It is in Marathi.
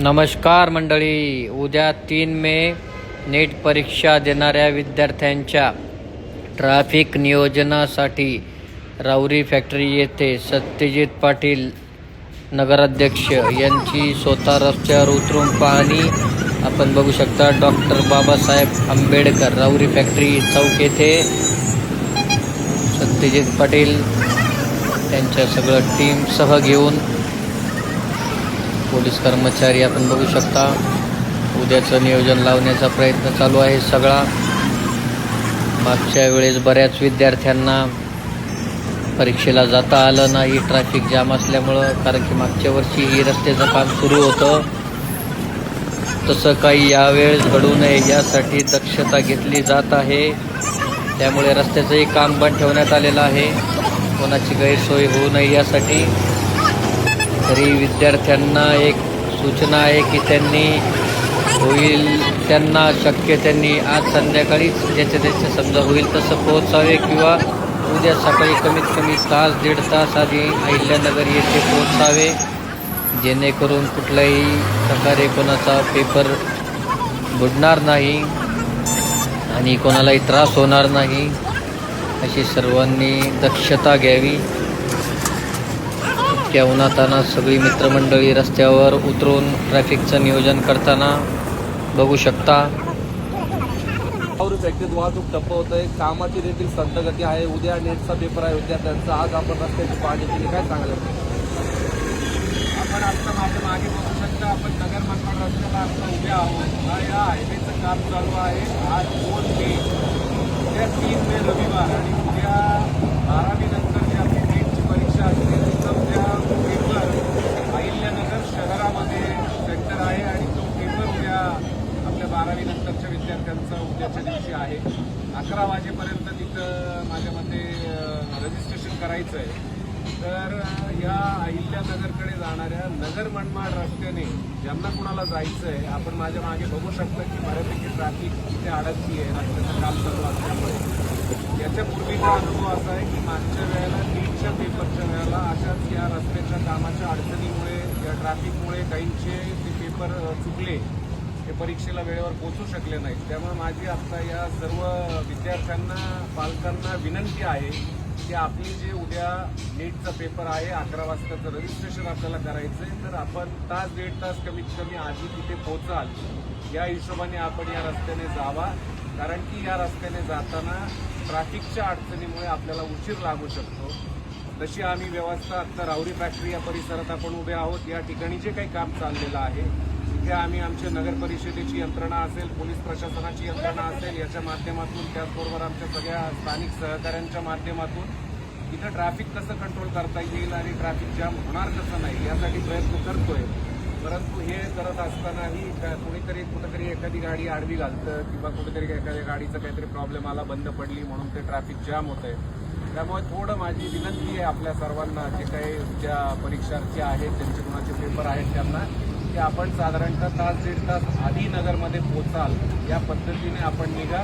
नमस्कार मंडळी, उद्या 3 मे नीट परीक्षा देणाऱ्या विद्यार्थ्यांच्या ट्रॅफिक नियोजनासाठी राऊरी फॅक्टरी येथे सत्यजित पाटील नगराध्यक्ष यांची स्वतः रस्त्यावर उतरून पाहणी आपण बघू शकता। डॉक्टर बाबासाहेब आंबेडकर राऊरी फॅक्टरी चौक येथे सत्यजित पाटील त्यांच्या सगळं टीम सह घेऊन पोलीस कर्मचारी आपण बघू शकता उद्याचं नियोजन लावण्याचा प्रयत्न चालू आहे सगळा। मागच्या वेळेस बऱ्याच विद्यार्थ्यांना परीक्षेला जाता आलं नाही ट्रॅफिक जाम असल्यामुळं, कारण की मागच्या वर्षी ही रस्त्याचं काम सुरू होतं। तसं काही यावेळेस घडू नये यासाठी दक्षता घेतली जात आहे, त्यामुळे रस्त्याचंही काम बंद ठेवण्यात आलेलं आहे, कोणाची गैरसोय होऊ नये यासाठी। तरी विद्यार्थ्यांना एक सूचना आहे की त्यांना शक्य त्यांनी आज संध्याकाळीच ज्याच्या समजा होईल तसं पोहोचावे किंवा उद्या सकाळी कमीत कमी तास दीड तास आधी अहिल्यानगर येथे पोहोचावे, जेणेकरून कुठल्याही प्रकारे कोणाचा पेपर बुडणार नाही आणि कोणालाही त्रास होणार नाही, अशी सर्वांनी दक्षता घ्यावी। इतक्या उन्हाताना सगळी मित्रमंडळी रस्त्यावर उतरून ट्रॅफिकचं नियोजन करताना बघू शकता। फॅक्टरीत वाहतूक ठप्प होत आहे, कामाची देखील संतगती आहे। उद्या नेटचा पेपर आहे विद्यार्थ्यांचा, आज आपण रस्त्याची पाहणी केली, काय सांगाल? आपण आता माझ्या मागे बघू शकता, आपण नगर मनमाड रस्त्याला आता उभे आहोत। या हायवेचं काम चालू आहे। आज 2 मे, उद्या 3 मे रविवार आणि उद्या 12वी नंतरची आपली नीटची परीक्षा असते। तिचा उद्या पेपर अहिल्यानगर शहरामध्ये सेंटर आहे आणि तो पेपर उद्या आपल्या 12वी नंतरच्या विद्यार्थ्यांचा उद्याच्या दिवशी आहे। 11 वाजेपर्यंत तिथं माझ्या मते रजिस्ट्रेशन करायचं आहे। तर या अहिल्यानगरकडे जाणाऱ्या नगर मनमाड रस्त्याने ज्यांना कुणाला जायचं आहे, आपण माझ्या मागे बघू शकता की बऱ्यापैकी ट्रॅफिक इथे अडकली आहे रस्त्याचं काम चालू असल्यामुळे। याच्या पूर्वीचा अनुभव असा आहे की मागच्या वेळेला नीटच्या पेपरच्या वेळेला अशाच या रस्त्याच्या कामाच्या अडचणीमुळे या ट्रॅफिकमुळे काहींचे ते पेपर चुकले, ते परीक्षेला वेळेवर पोहोचू शकले नाहीत। त्यामुळे माझी आत्ता या सर्व विद्यार्थ्यांना पालकांना विनंती आहे की आपली जे उद्या नीटचा पेपर आहे 11 वाजताचं रजिस्ट्रेशन आपल्याला करायचं आहे, तर आपण तास दीड तास कमीत कमी आधी तिथे पोहोचाल या हिशोबाने आपण या रस्त्याने जावा, कारण की या रस्त्याने जाताना ट्रॅफिकच्या अडचणीमुळे आपल्याला उशीर लागू शकतो। तशी आम्ही व्यवस्था आत्ता राऊरी फॅक्टरी या परिसरात आपण उभे आहोत। या ठिकाणी जे काही काम चाललेलं आहे तिथे आम्ही आमच्या नगर परिषदेची यंत्रणा असेल, पोलीस प्रशासनाची यंत्रणा असेल, याच्या माध्यमातून, त्याचबरोबर आमच्या सगळ्या स्थानिक सहकाऱ्यांच्या माध्यमातून इथं ट्रॅफिक कसं कंट्रोल करता येईल आणि ट्रॅफिक जाम होणार कसं नाही यासाठी प्रयत्न करतोय। परंतु हे करत असतानाही कुणीतरी कुठेतरी एखादी गाडी आडवी घालतं किंवा कुठेतरी एखाद्या गाडीचा काहीतरी प्रॉब्लेम आला, बंद पडली म्हणून ते ट्रॅफिक जाम होत आहे। त्यामुळे थोडं माझी विनंती आहे आपल्या सर्वांना, जे काही ज्या परीक्षार्थी आहेत, ज्यांचे कुणाचे पेपर आहेत, त्यांना की आपण साधारणतः तास दीड तास आधी नगरमध्ये पोचाल, या पद्धतीने आपण निघा।